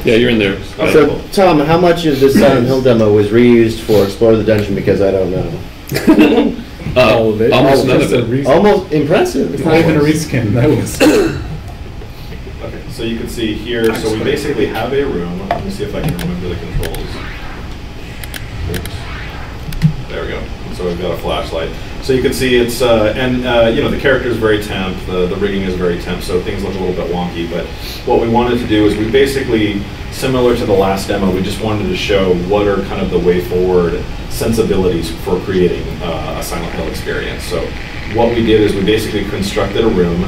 Yeah, you're in there. Okay. So, Tom, how much of this Silent Hill demo was reused for Explore the Dungeon? Because I don't know. All of it. Almost none of it. Almost impressive. It's not even a reskin. That was. Okay, so you can see here. So we basically have a room. Let me see if I can remember the controls. Oops. There we go. So we've got a flashlight. So you can see it's the character is very temp. The rigging is very temp. So things look a little bit wonky. But what we wanted to do is we basically, similar to the last demo, we just wanted to show what are kind of the way forward sensibilities for creating a Silent Hill experience. So what we did is we basically constructed a room,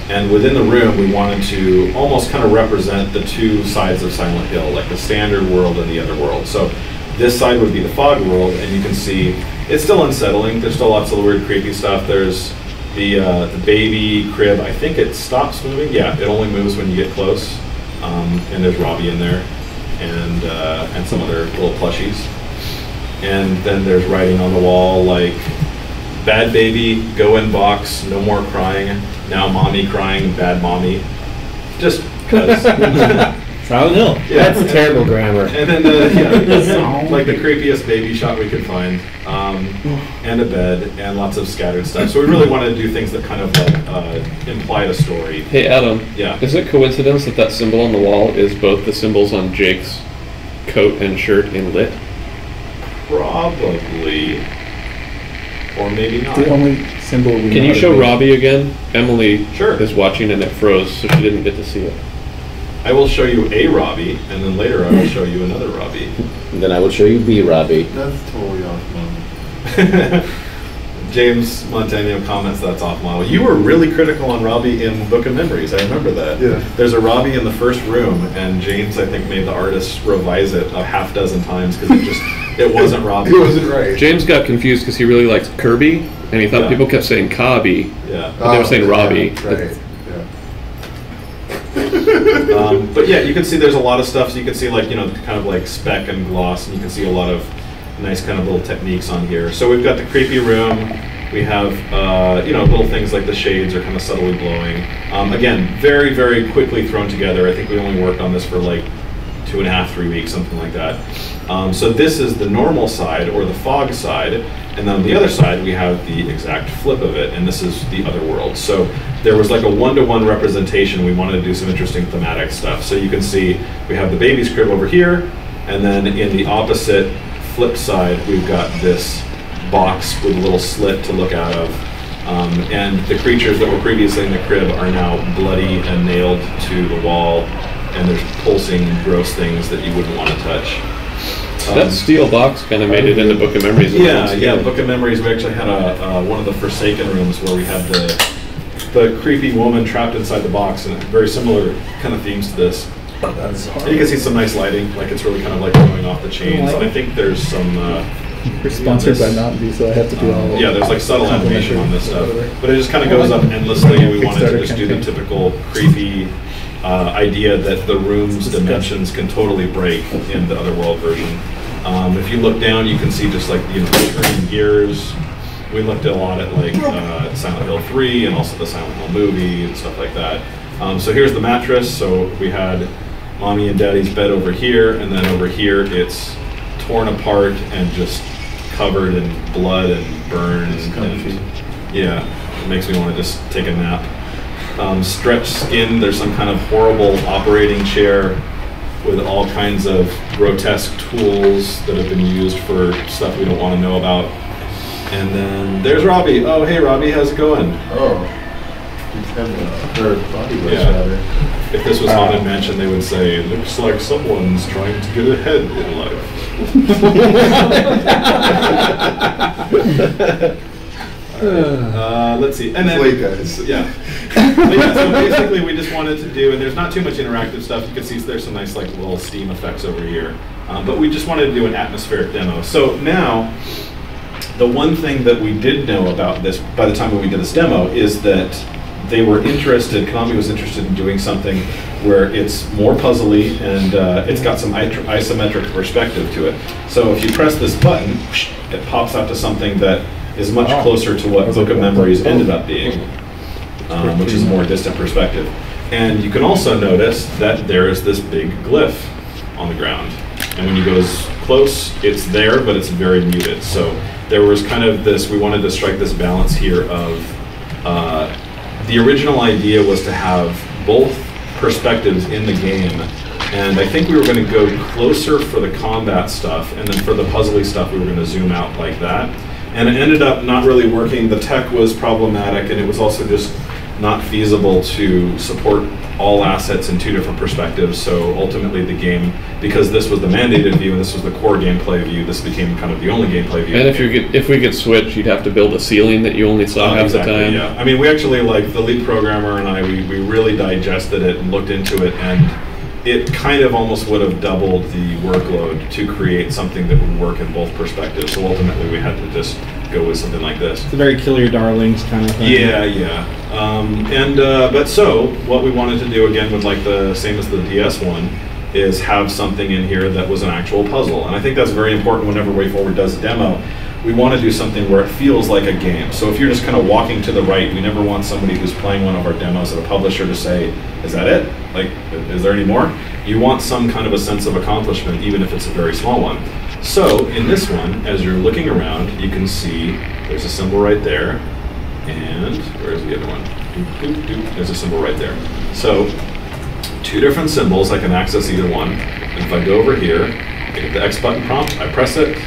and within the room we wanted to almost kind of represent the two sides of Silent Hill, like the standard world and the other world. So this side would be the fog world, and you can see it's still unsettling. There's still lots of weird, creepy stuff. There's the baby crib. I think it stops moving. Yeah, it only moves when you get close. And there's Robbie in there, and some other little plushies. And then there's writing on the wall like, "Bad baby, go in box, no more crying. Now mommy crying, bad mommy." Just because. Silent Hill. Yeah, that's terrible grammar. And then like the creepiest baby shot we could find, and a bed, and lots of scattered stuff. So we really wanted to do things that kind of like implied a story. Hey Adam. Yeah. Is it coincidence that that symbol on the wall is both the symbols on Jake's coat and shirt in lit? Probably, or maybe not. The only symbol we Can you show Robbie again? Emily Sure. is watching and it froze, so she didn't get to see it. I will show you a Robbie, and then later I will show you another Robbie. And then I will show you B. Robbie. That's totally off model. James Montano comments that's off model. You were really critical on Robbie in Book of Memories. I remember that. Yeah. There's a Robbie in the first room, and James, I think, made the artist revise it a half dozen times because it wasn't Robbie. It wasn't right. James got confused because he really likes Kirby, and he thought people kept saying Cobby, Yeah. but they were saying Robbie. Yeah, right. But yeah, you can see there's a lot of stuff. So you can see like, kind of like speck and gloss, and you can see a lot of nice kind of little techniques on here. So we've got the creepy room. We have, little things like the shades are kind of subtly glowing. Again, very, very quickly thrown together. I think we only worked on this for like 2.5, 3 weeks, something like that. So this is the normal side, or the fog side, and then on the other side we have the exact flip of it, and this is the other world. So there was like a one-to-one representation. We wanted to do some interesting thematic stuff. So you can see we have the baby's crib over here, and then in the opposite flip side we've got this box with a little slit to look out of. And the creatures that were previously in the crib are now bloody and nailed to the wall, and there's pulsing gross things that you wouldn't want to touch. That steel box kind of made it into Book of Memories. Yeah, Book of Memories. We actually had one of the Forsaken rooms where we had the creepy woman trapped inside the box, and very similar kind of themes to this. And you can see some nice lighting, like it's really kind of like going off the chains. And I think there's some. We're sponsored by Mountain Dew, so I have to do all. Yeah, there's like subtle animation on this stuff, but it just kind of goes up endlessly. We wanted to just do the typical creepy idea that the room's dimensions can totally break in the Otherworld version. If you look down, you can see just like turning gears. We looked a lot at like Silent Hill 3 and also the Silent Hill movie and stuff like that. So here's the mattress. So we had Mommy and Daddy's bed over here, and then over here it's torn apart and just covered in blood and burns. And yeah, it makes me want to just take a nap. Stretched skin, there's some kind of horrible operating chair with all kinds of grotesque tools that have been used for stuff we don't want to know about. And then there's Robbie. Oh, hey Robbie, how's it going? Oh, he's having her body was shattered. If this was Haunted Mansion, they would say, looks like someone's trying to get ahead in life. Let's see. And then, late, guys. Yeah. But yeah, so basically we just wanted to do, and there's not too much interactive stuff. You can see there's some nice like little steam effects over here. But we just wanted to do an atmospheric demo. So now, the one thing that we did know about this by the time when we did this demo is that they were interested, Konami was interested in doing something where it's more puzzly and it's got some isometric perspective to it. So if you press this button, it pops out to something that is much closer to what Book of Memories ended up being, which is a more distant perspective. And you can also notice that there is this big glyph on the ground. And when you go close, it's there, but it's very muted. So there was kind of this, we wanted to strike this balance here of, the original idea was to have both perspectives in the game. And I think we were going to go closer for the combat stuff, and then for the puzzly stuff, we were going to zoom out like that. And it ended up not really working. The tech was problematic, and it was also just not feasible to support all assets in 2 different perspectives. So ultimately the game, because this was the mandated view and this was the core gameplay view, this became kind of the only gameplay view. And if we could switch, you'd have to build a ceiling that you only saw half exactly, the time. Yeah. I mean, we actually, like, the lead programmer and I, we really digested it and looked into it, and it kind of almost would have doubled the workload to create something that would work in both perspectives. So ultimately we had to just go with something like this. It's a very kill your darlings kind of thing. Yeah. But so what we wanted to do, again, with like the same as the DS one, is have something in here that was an actual puzzle. And I think that's very important whenever WayForward does a demo. We want to do something where it feels like a game. So if you're just kind of walking to the right, we never want somebody who's playing one of our demos at a publisher to say, is that it? Like, is there any more? You want some kind of a sense of accomplishment, even if it's a very small one. So in this one, as you're looking around, you can see there's a symbol right there. And where's the other one? Doop, doop, doop. There's a symbol right there. So 2 different symbols, I can access either one. And if I go over here, I get the X button prompt, I press it,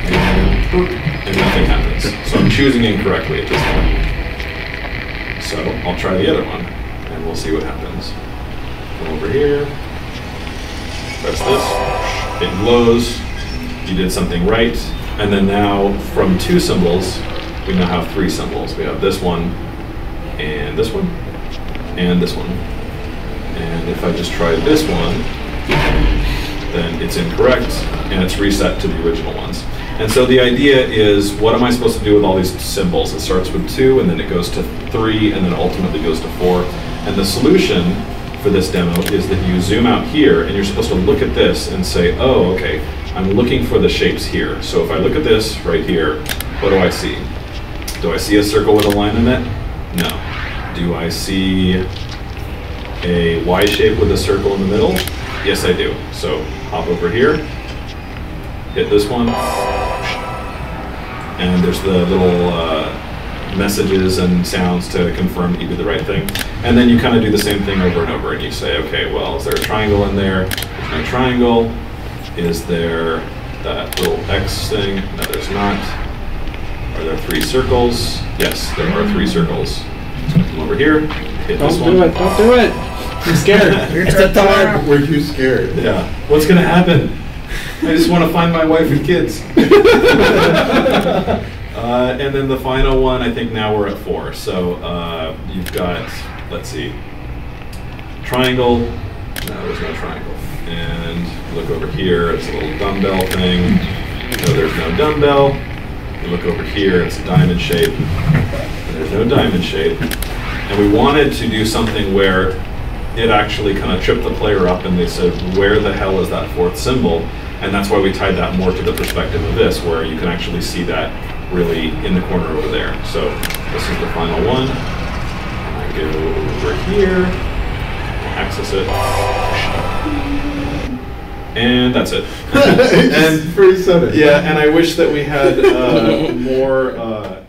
and nothing happens. So I'm choosing incorrectly at this point. So I'll try the other one, and we'll see what happens. Come over here, press this, it glows, you did something right, and then now from 2 symbols, we now have 3 symbols. We have this one, and this one, and this one. And if I just try this one, then it's incorrect, and it's reset to the original ones. And so the idea is, what am I supposed to do with all these symbols? It starts with 2, and then it goes to 3, and then ultimately goes to 4. And the solution for this demo is that you zoom out here, and you're supposed to look at this and say, oh, okay, I'm looking for the shapes here. So if I look at this right here, what do I see? Do I see a circle with a line in it? No. Do I see a Y shape with a circle in the middle? Yes, I do. So hop over here, hit this one, and there's the little messages and sounds to confirm that you did the right thing. And then you kind of do the same thing over and over, and you say, okay, well, is there a triangle in there? There's no triangle. Is there that little X thing? No, there's not. Are there 3 circles? Yes, there are 3 circles. So come over here, hit this one. Don't do it! I'm scared. It's a thought. We're too scared. Yeah. What's going to happen? I just want to find my wife and kids. And then the final one, I think now we're at 4. So you've got, let's see, triangle. No, there's no triangle. And look over here, it's a little dumbbell thing. No, there's no dumbbell. You look over here, it's a diamond shape. And there's no diamond shape. And we wanted to do something where it actually kind of tripped the player up, and they said, where the hell is that 4th symbol? And that's why we tied that more to the perspective of this, where you can actually see that really in the corner over there. So this is the final one. And I go over here, access it, and that's it. And pretty sudden. Yeah, and I wish that we had more